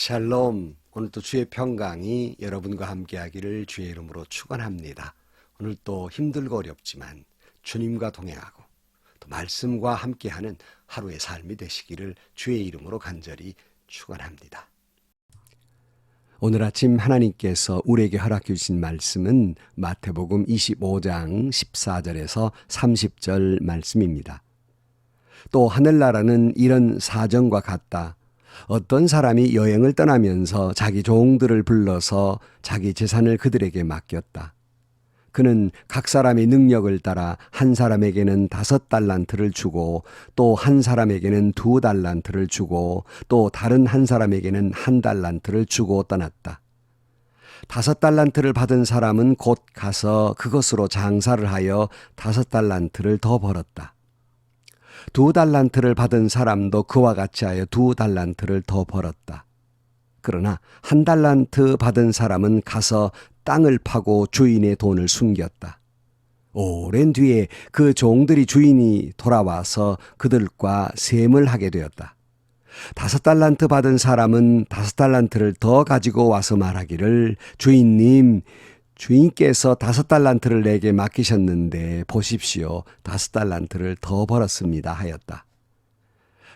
샬롬, 오늘도 주의 평강이 여러분과 함께하기를 주의 이름으로 축원합니다. 오늘 또 힘들고 어렵지만 주님과 동행하고 또 말씀과 함께하는 하루의 삶이 되시기를 주의 이름으로 간절히 축원합니다. 오늘 아침 하나님께서 우리에게 허락해 주신 말씀은 마태복음 25장 14절에서 30절 말씀입니다. 또 하늘나라는 이런 사정과 같다. 어떤 사람이 여행을 떠나면서 자기 종들을 불러서 자기 재산을 그들에게 맡겼다. 그는 각 사람의 능력을 따라 한 사람에게는 5달란트를 주고 또 한 사람에게는 2달란트를 주고 또 다른 한 사람에게는 1달란트를 주고 떠났다. 5달란트를 받은 사람은 곧 가서 그것으로 장사를 하여 5달란트를 더 벌었다. 2달란트를 받은 사람도 그와 같이 하여 2달란트를 더 벌었다. 그러나 1달란트 받은 사람은 가서 땅을 파고 주인의 돈을 숨겼다. 오랜 뒤에 그 종들이 주인이 돌아와서 그들과 셈을 하게 되었다. 5달란트 받은 사람은 5달란트를 더 가지고 와서 말하기를 주인님, 주인께서 5달란트를 내게 맡기셨는데 보십시오. 5달란트를 더 벌었습니다 하였다.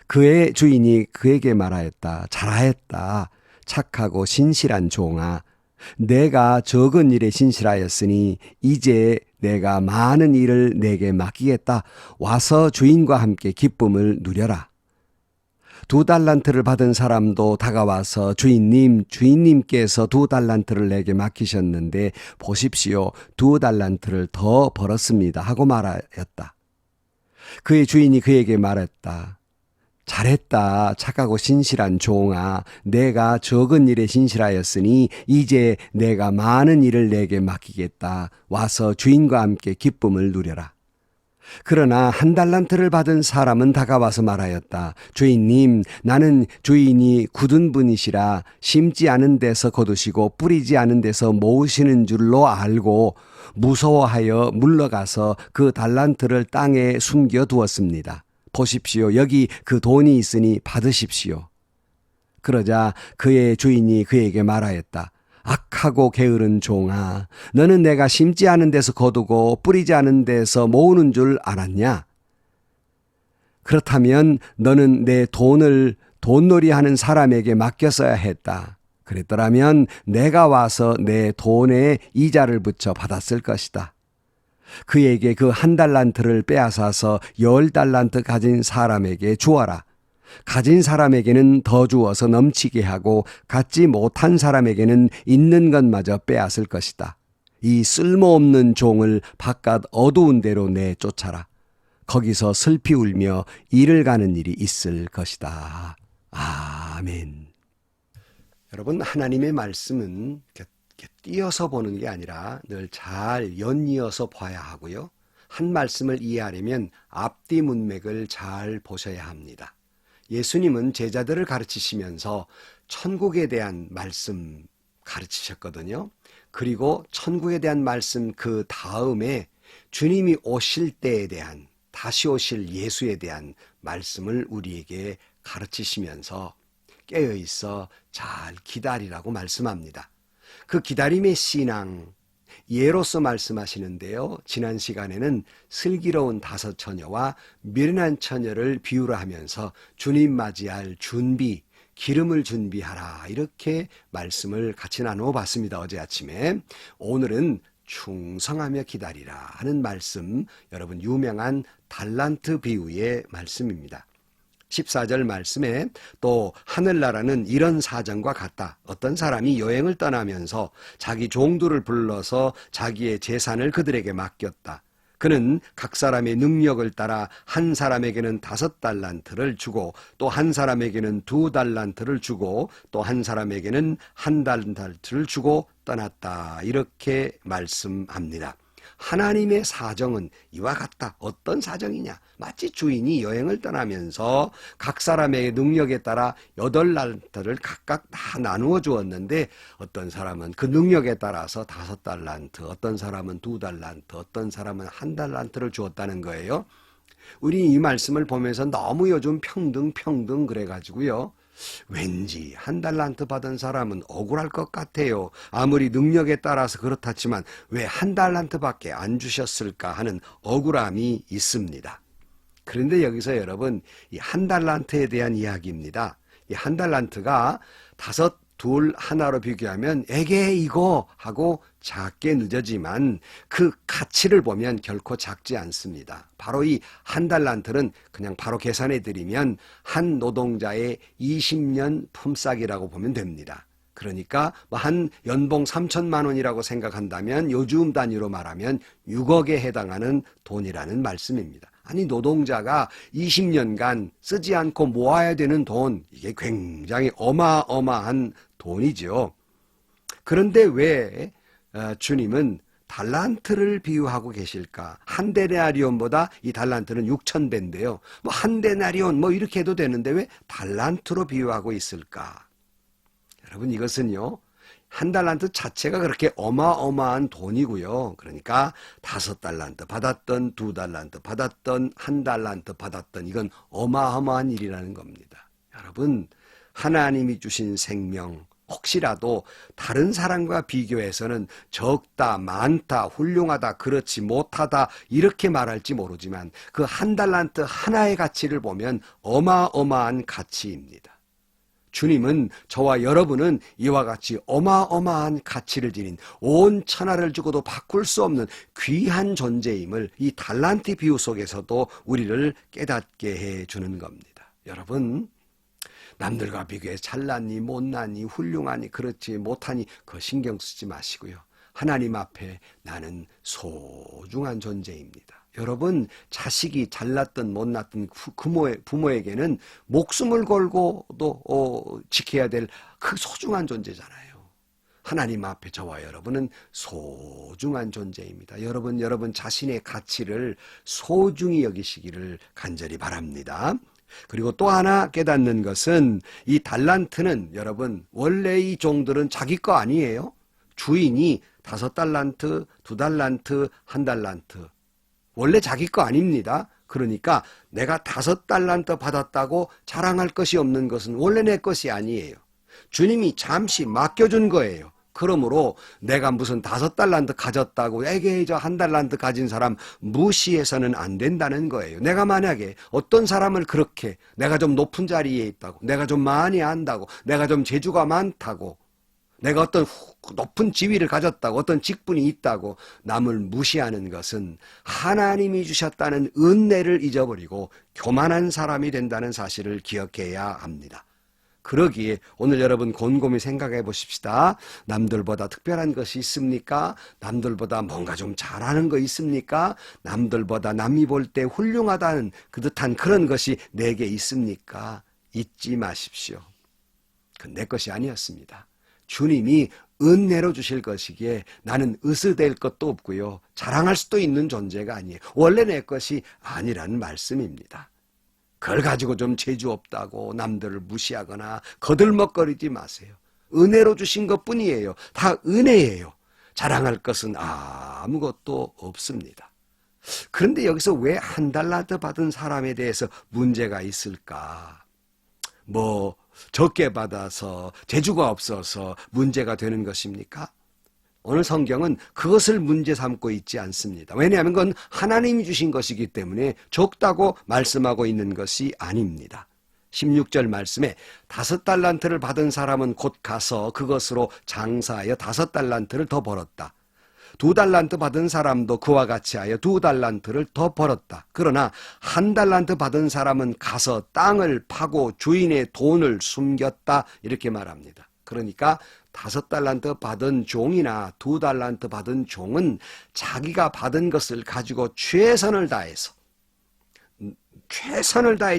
그의 주인이 그에게 말하였다. 잘하였다. 착하고 신실한 종아. 내가 적은 일에 신실하였으니 이제 내가 많은 일을 내게 맡기겠다. 와서 주인과 함께 기쁨을 누려라. 2달란트를 받은 사람도 다가와서 주인님께서 2달란트를 내게 맡기셨는데 보십시오. 2달란트를 더 벌었습니다 하고 말하였다. 그의 주인이 그에게 말했다. 잘했다. 착하고 신실한 종아. 내가 적은 일에 신실하였으니 이제 내가 많은 일을 내게 맡기겠다. 와서 주인과 함께 기쁨을 누려라. 그러나 1달란트를 받은 사람은 다가와서 말하였다. 주인님, 나는 주인이 굳은 분이시라 심지 않은 데서 거두시고 뿌리지 않은 데서 모으시는 줄로 알고 무서워하여 물러가서 그 달란트를 땅에 숨겨두었습니다. 보십시오. 여기 그 돈이 있으니 받으십시오. 그러자 그의 주인이 그에게 말하였다. 악하고 게으른 종아, 너는 내가 심지 않은 데서 거두고 뿌리지 않은 데서 모으는 줄 알았냐? 그렇다면 너는 내 돈을 돈놀이하는 사람에게 맡겼어야 했다. 그랬더라면 내가 와서 내 돈에 이자를 붙여 받았을 것이다. 그에게 그 1달란트를 빼앗아서 10달란트 가진 사람에게 주어라. 가진 사람에게는 더 주어서 넘치게 하고 갖지 못한 사람에게는 있는 것마저 빼앗을 것이다. 이 쓸모없는 종을 바깥 어두운 데로 내쫓아라. 거기서 슬피 울며 이를 가는 일이 있을 것이다. 아멘. 여러분, 하나님의 말씀은 이렇게 띄어서 보는 게 아니라 늘 잘 연이어서 봐야 하고요. 한 말씀을 이해하려면 앞뒤 문맥을 잘 보셔야 합니다. 예수님은 제자들을 가르치시면서 천국에 대한 말씀 가르치셨거든요. 그리고 천국에 대한 말씀 그 다음에 주님이 오실 때에 대한, 다시 오실 예수에 대한 말씀을 우리에게 가르치시면서 깨어있어 잘 기다리라고 말씀합니다. 그 기다림의 신앙, 예로서 말씀하시는데요. 지난 시간에는 슬기로운 5 처녀와 미련한 처녀를 비유로 하면서 주님 맞이할 준비, 기름을 준비하라 이렇게 말씀을 같이 나누어 봤습니다. 어제 아침에. 오늘은 충성하며 기다리라 하는 말씀, 여러분 유명한 달란트 비유의 말씀입니다. 14절 말씀에 또 하늘나라는 이런 사정과 같다. 어떤 사람이 여행을 떠나면서 자기 종들을 불러서 자기의 재산을 그들에게 맡겼다. 그는 각 사람의 능력을 따라 한 사람에게는 5달란트를 주고 또 한 사람에게는 2달란트를 주고 또 한 사람에게는 1달란트를 주고 떠났다. 이렇게 말씀합니다. 하나님의 사정은 이와 같다. 어떤 사정이냐? 마치 주인이 여행을 떠나면서 각 사람의 능력에 따라 8달란트를 각각 다 나누어 주었는데 어떤 사람은 그 능력에 따라서 5달란트, 어떤 사람은 2달란트, 어떤 사람은 1달란트를 주었다는 거예요. 우리 이 말씀을 보면서 너무 요즘 평등 그래가지고요. 왠지 한 달란트 받은 사람은 억울할 것 같아요. 아무리 능력에 따라서 그렇다지만 왜 한 달란트밖에 안 주셨을까 하는 억울함이 있습니다. 그런데 여기서 여러분, 이 한 달란트에 대한 이야기입니다. 이 한 달란트가 5, 2, 하나로 비교하면 에게 이거 하고 작게 늦어지만 그 가치를 보면 결코 작지 않습니다. 바로 이 한 달란트는 그냥 바로 계산해 드리면 한 노동자의 20년 품삯이라고 보면 됩니다. 그러니까 한 연봉 3천만 원이라고 생각한다면 요즘 단위로 말하면 6억에 해당하는 돈이라는 말씀입니다. 아니, 노동자가 20년간 쓰지 않고 모아야 되는 돈, 이게 굉장히 어마어마한 돈이죠. 그런데 왜 주님은 달란트를 비유하고 계실까? 한 데나리온보다 이 달란트는 6,000배인데요. 한 데나리온 이렇게 해도 되는데 왜 달란트로 비유하고 있을까? 여러분, 이것은요, 한 달란트 자체가 그렇게 어마어마한 돈이고요. 그러니까 5달란트 받았던, 2달란트 받았던, 1달란트 받았던, 이건 어마어마한 일이라는 겁니다. 여러분, 하나님이 주신 생명, 혹시라도 다른 사람과 비교해서는 적다, 많다, 훌륭하다, 그렇지 못하다 이렇게 말할지 모르지만 그 1달란트 하나의 가치를 보면 어마어마한 가치입니다. 주님은 저와 여러분은 이와 같이 어마어마한 가치를 지닌 온 천하를 주고도 바꿀 수 없는 귀한 존재임을 이 달란트 비유 속에서도 우리를 깨닫게 해주는 겁니다. 여러분, 남들과 비교해 잘났니 못났니 훌륭하니 그렇지 못하니 그거 신경 쓰지 마시고요. 하나님 앞에 나는 소중한 존재입니다. 여러분, 자식이 잘났든 못났든 부모에게는 목숨을 걸고도 지켜야 될 그 소중한 존재잖아요. 하나님 앞에 저와 여러분은 소중한 존재입니다. 여러분 자신의 가치를 소중히 여기시기를 간절히 바랍니다. 그리고 또 하나 깨닫는 것은 이 달란트는 여러분, 원래 이 종들은 자기 거 아니에요. 주인이 5달란트, 2달란트, 1달란트 원래 자기 거 아닙니다. 그러니까 내가 5달란트 받았다고 자랑할 것이 없는 것은 원래 내 것이 아니에요. 주님이 잠시 맡겨준 거예요. 그러므로 내가 무슨 5달란트 가졌다고 에게 저 1달란트 가진 사람 무시해서는 안 된다는 거예요. 내가 만약에 어떤 사람을 그렇게 내가 좀 높은 자리에 있다고, 내가 좀 많이 안다고, 내가 좀 재주가 많다고, 내가 어떤 높은 지위를 가졌다고, 어떤 직분이 있다고 남을 무시하는 것은 하나님이 주셨다는 은혜를 잊어버리고 교만한 사람이 된다는 사실을 기억해야 합니다. 그러기에 오늘 여러분 곰곰이 생각해 보십시다. 남들보다 특별한 것이 있습니까? 남들보다 뭔가 좀 잘하는 거 있습니까? 남들보다 남이 볼 때 훌륭하다는 그 듯한 그런 것이 내게 있습니까? 잊지 마십시오. 그건 내 것이 아니었습니다. 주님이 은혜로 주실 것이기에 나는 으스댈 것도 없고요. 자랑할 수도 있는 존재가 아니에요. 원래 내 것이 아니라는 말씀입니다. 그걸 가지고 좀 재주 없다고 남들을 무시하거나 거들먹거리지 마세요. 은혜로 주신 것뿐이에요. 다 은혜예요. 자랑할 것은 아무것도 없습니다. 그런데 여기서 왜 1달란트 받은 사람에 대해서 문제가 있을까? 적게 받아서 재주가 없어서 문제가 되는 것입니까? 오늘 성경은 그것을 문제 삼고 있지 않습니다. 왜냐하면 그건 하나님이 주신 것이기 때문에 적다고 말씀하고 있는 것이 아닙니다. 16절 말씀에 5달란트를 받은 사람은 곧 가서 그것으로 장사하여 5달란트를 더 벌었다. 2달란트 받은 사람도 그와 같이 하여 2달란트를 더 벌었다. 그러나 1달란트 받은 사람은 가서 땅을 파고 주인의 돈을 숨겼다. 이렇게 말합니다. 그러니까 5달란트 받은 종이나 2달란트 받은 종은 자기가 받은 것을 가지고 최선을 다해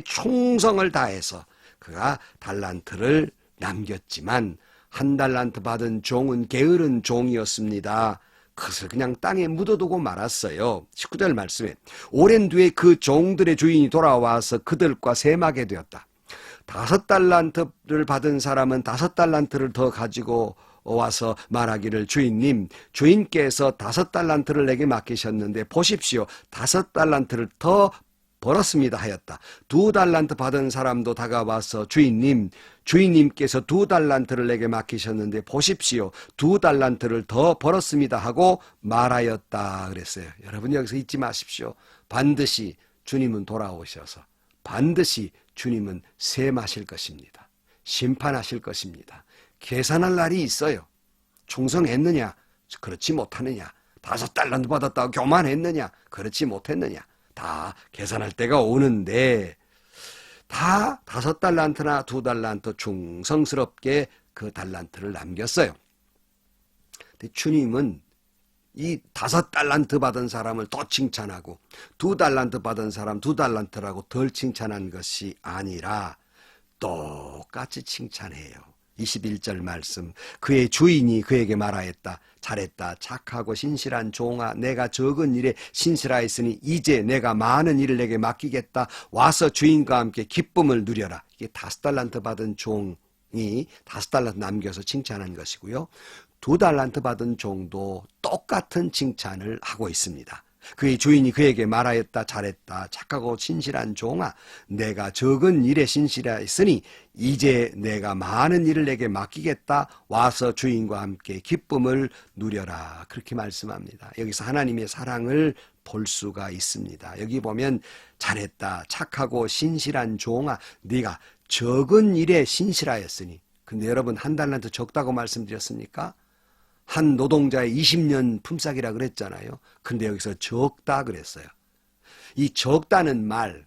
충성을 다해서 그가 달란트를 남겼지만 1달란트 받은 종은 게으른 종이었습니다. 그것을 그냥 땅에 묻어두고 말았어요. 19절 말씀에 오랜 뒤에 그 종들의 주인이 돌아와서 그들과 셈하게 되었다. 5달란트를 받은 사람은 5달란트를 더 가지고 와서 말하기를 주인님, 주인께서 5달란트를 내게 맡기셨는데 보십시오. 5달란트를 더 벌었습니다 하였다. 2달란트 받은 사람도 다가와서 주인님께서 2달란트를 내게 맡기셨는데 보십시오. 2달란트를 더 벌었습니다 하고 말하였다 그랬어요. 여러분 여기서 잊지 마십시오. 반드시 주님은 돌아오셔서 반드시 주님은 셈하실 것입니다. 심판하실 것입니다. 계산할 날이 있어요. 충성했느냐? 그렇지 못하느냐? 5달란트 받았다고 교만했느냐? 그렇지 못했느냐? 다 계산할 때가 오는데 다 5달란트나 2달란트 충성스럽게 그 달란트를 남겼어요. 근데 주님은 이 5달란트 받은 사람을 더 칭찬하고 2달란트 받은 사람 2달란트라고 덜 칭찬한 것이 아니라 똑같이 칭찬해요. 21절 말씀. 그의 주인이 그에게 말하였다. 잘했다. 착하고 신실한 종아, 내가 적은 일에 신실하였으니 이제 내가 많은 일을 내게 맡기겠다. 와서 주인과 함께 기쁨을 누려라. 이게 5달란트 받은 종이 5달란트 남겨서 칭찬한 것이고요. 2달란트 받은 종도 똑같은 칭찬을 하고 있습니다. 그의 주인이 그에게 말하였다. 잘했다. 착하고 신실한 종아, 내가 적은 일에 신실하였으니 이제 내가 많은 일을 내게 맡기겠다. 와서 주인과 함께 기쁨을 누려라. 그렇게 말씀합니다. 여기서 하나님의 사랑을 볼 수가 있습니다. 여기 보면 잘했다. 착하고 신실한 종아, 네가 적은 일에 신실하였으니. 근데 여러분 1달란트 적다고 말씀드렸습니까? 한 노동자의 20년 품삯이라 그랬잖아요. 근데 여기서 적다 그랬어요. 이 적다는 말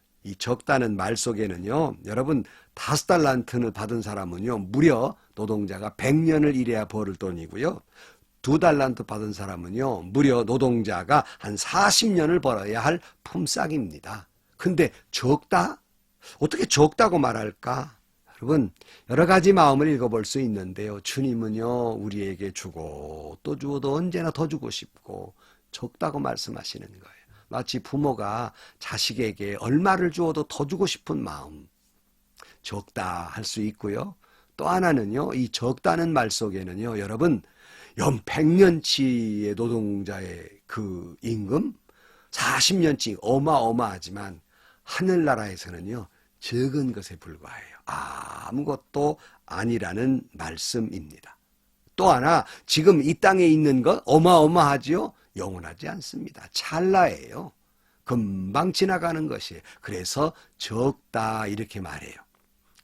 속에는요, 여러분 5달란트를 받은 사람은요, 무려 노동자가 100년을 일해야 벌을 돈이고요. 2달란트 받은 사람은요, 무려 노동자가 한 40년을 벌어야 할 품삯입니다. 근데 적다? 어떻게 적다고 말할까? 여러분 여러 가지 마음을 읽어볼 수 있는데요. 주님은요 우리에게 주고 또 주어도 언제나 더 주고 싶고 적다고 말씀하시는 거예요. 마치 부모가 자식에게 얼마를 주어도 더 주고 싶은 마음, 적다 할 수 있고요. 또 하나는요, 이 적다는 말 속에는요, 여러분 연 100년치의 노동자의 그 임금 40년치 어마어마하지만 하늘나라에서는요 적은 것에 불과해요. 아무것도 아니라는 말씀입니다. 또 하나, 지금 이 땅에 있는 것 어마어마하지요? 영원하지 않습니다. 찰나예요. 금방 지나가는 것이에요. 그래서 적다 이렇게 말해요.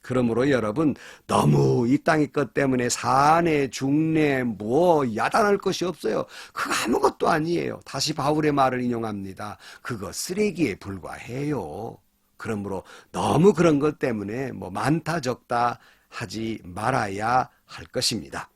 그러므로 여러분 너무 이 땅의 것 때문에 사내 중내 야단할 것이 없어요. 그거 아무것도 아니에요. 다시 바울의 말을 인용합니다. 그거 쓰레기에 불과해요. 그러므로 너무 그런 것 때문에 많다 적다 하지 말아야 할 것입니다.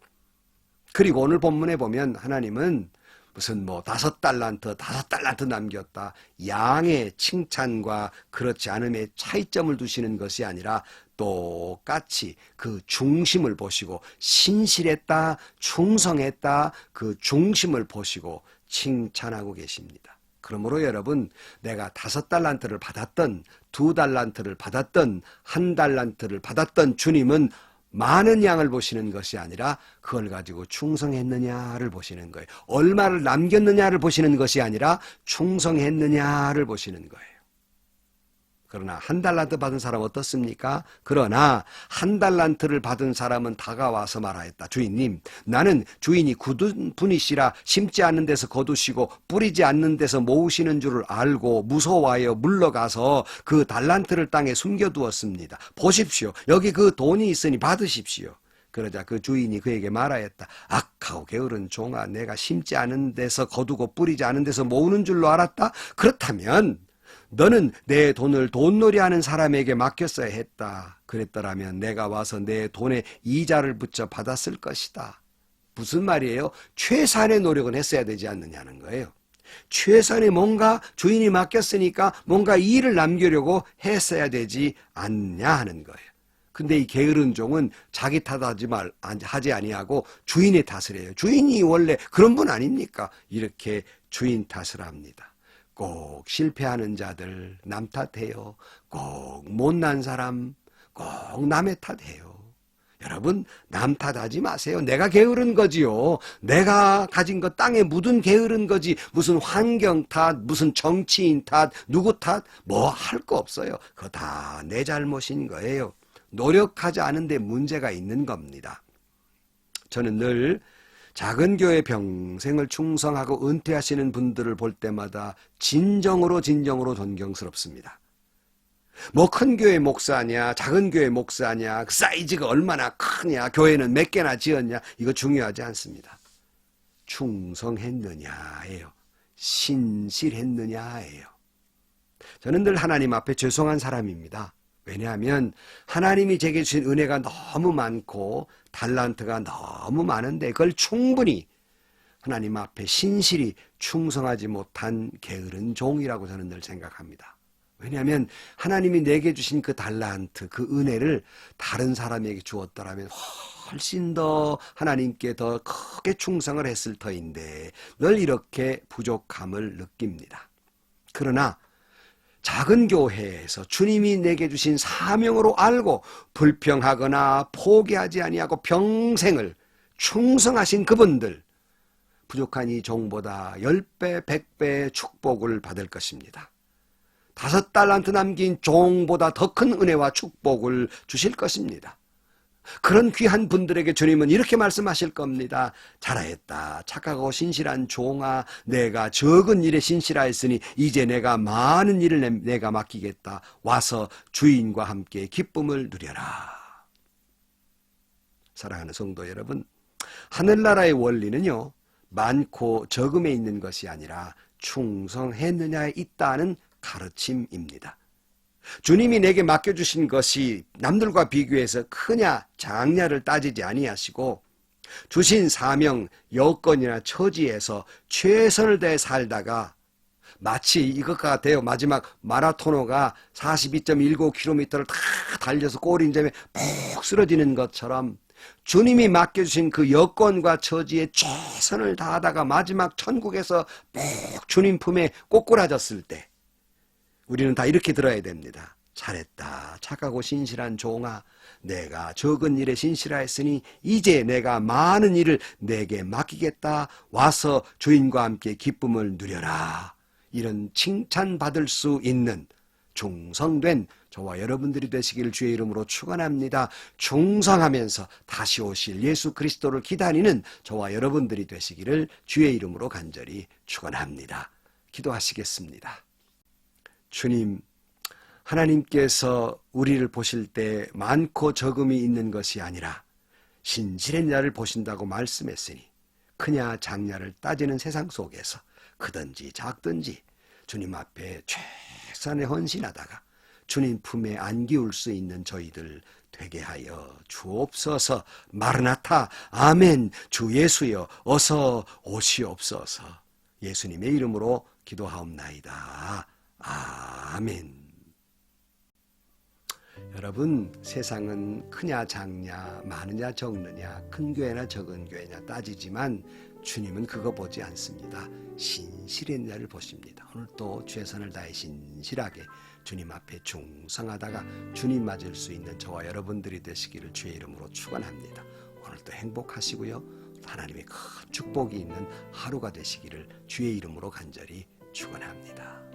그리고 오늘 본문에 보면 하나님은 무슨 5달란트 남겼다, 양의 칭찬과 그렇지 않음의 차이점을 두시는 것이 아니라 똑같이 그 중심을 보시고 신실했다, 충성했다, 그 중심을 보시고 칭찬하고 계십니다. 그러므로 여러분 내가 5달란트를 받았던 2달란트를 받았던 1달란트를 받았던 주님은 많은 양을 보시는 것이 아니라 그걸 가지고 충성했느냐를 보시는 거예요. 얼마를 남겼느냐를 보시는 것이 아니라 충성했느냐를 보시는 거예요. 그러나 1달란트 받은 사람 어떻습니까? 그러나 1달란트를 받은 사람은 다가와서 말하였다. 주인님, 나는 주인이 굳은 분이시라 심지 않는 데서 거두시고 뿌리지 않는 데서 모으시는 줄을 알고 무서워하여 물러가서 그 달란트를 땅에 숨겨두었습니다. 보십시오. 여기 그 돈이 있으니 받으십시오. 그러자 그 주인이 그에게 말하였다. 악하고 게으른 종아, 내가 심지 않은 데서 거두고 뿌리지 않은 데서 모으는 줄로 알았다? 그렇다면 너는 내 돈을 돈놀이하는 사람에게 맡겼어야 했다. 그랬더라면 내가 와서 내 돈에 이자를 붙여 받았을 것이다. 무슨 말이에요? 최선의 노력은 했어야 되지 않느냐는 거예요. 최선의 뭔가 주인이 맡겼으니까 뭔가 일을 남기려고 했어야 되지 않냐 하는 거예요. 근데 이 게으른 종은 자기 탓하지 아니하고 주인의 탓을 해요. 주인이 원래 그런 분 아닙니까? 이렇게 주인 탓을 합니다. 꼭 실패하는 자들 남 탓해요. 꼭 못난 사람 꼭 남의 탓해요. 여러분, 남 탓하지 마세요. 내가 게으른 거지요. 내가 가진 것 땅에 묻은 게으른 거지. 무슨 환경 탓, 무슨 정치인 탓, 누구 탓, 뭐 할 거 없어요. 그거 다 내 잘못인 거예요. 노력하지 않은데 문제가 있는 겁니다. 저는 늘 작은 교회 평생을 충성하고 은퇴하시는 분들을 볼 때마다 진정으로 존경스럽습니다. 뭐 큰 교회 목사냐, 작은 교회 목사냐, 그 사이즈가 얼마나 크냐, 교회는 몇 개나 지었냐, 이거 중요하지 않습니다. 충성했느냐예요. 신실했느냐예요. 저는 늘 하나님 앞에 죄송한 사람입니다. 왜냐하면 하나님이 제게 주신 은혜가 너무 많고 달란트가 너무 많은데 그걸 충분히 하나님 앞에 신실히 충성하지 못한 게으른 종이라고 저는 늘 생각합니다. 왜냐하면 하나님이 내게 주신 그 달란트, 그 은혜를 다른 사람에게 주었더라면 훨씬 더 하나님께 더 크게 충성을 했을 터인데 늘 이렇게 부족함을 느낍니다. 그러나 작은 교회에서 주님이 내게 주신 사명으로 알고 불평하거나 포기하지 아니하고 평생을 충성하신 그분들, 부족한 이 종보다 10배, 100배의 축복을 받을 것입니다. 5달란트 남긴 종보다 더 큰 은혜와 축복을 주실 것입니다. 그런 귀한 분들에게 주님은 이렇게 말씀하실 겁니다. 잘하였다. 착하고 신실한 종아, 내가 적은 일에 신실하였으니 이제 내가 많은 일을 내가 맡기겠다. 와서 주인과 함께 기쁨을 누려라. 사랑하는 성도 여러분, 하늘나라의 원리는요, 많고 적음에 있는 것이 아니라 충성했느냐에 있다는 가르침입니다. 주님이 내게 맡겨주신 것이 남들과 비교해서 크냐 작냐를 따지지 아니하시고 주신 사명, 여건이나 처지에서 최선을 다해 살다가 마치 이것과 같아요. 마지막 마라토너가 42.19km를 다 달려서 골인점에 푹 쓰러지는 것처럼 주님이 맡겨주신 그 여건과 처지에 최선을 다하다가 마지막 천국에서 푹 주님 품에 꼬꾸라졌을 때 우리는 다 이렇게 들어야 됩니다. 잘했다. 착하고 신실한 종아, 내가 적은 일에 신실하였으니 이제 내가 많은 일을 내게 맡기겠다. 와서 주인과 함께 기쁨을 누려라. 이런 칭찬받을 수 있는 충성된 저와 여러분들이 되시기를 주의 이름으로 축원합니다. 충성하면서 다시 오실 예수 그리스도를 기다리는 저와 여러분들이 되시기를 주의 이름으로 간절히 축원합니다. 기도하시겠습니다. 주님, 하나님께서 우리를 보실 때 많고 적음이 있는 것이 아니라 신실했냐를 보신다고 말씀했으니 크냐 작냐를 따지는 세상 속에서 크든지 작든지 주님 앞에 최선의 헌신하다가 주님 품에 안기울 수 있는 저희들 되게 하여 주옵소서. 마르나타, 아멘. 주 예수여 어서 오시옵소서. 예수님의 이름으로 기도하옵나이다. 아멘. 여러분, 세상은 크냐 작냐, 많으냐 적느냐, 큰 교회나 적은 교회냐 따지지만 주님은 그거 보지 않습니다. 신실했냐를 보십니다. 오늘 또 최선을 다해 신실하게 주님 앞에 충성하다가 주님 맞을 수 있는 저와 여러분들이 되시기를 주의 이름으로 축원합니다. 오늘도 행복하시고요. 하나님의 큰 축복이 있는 하루가 되시기를 주의 이름으로 간절히 축원합니다.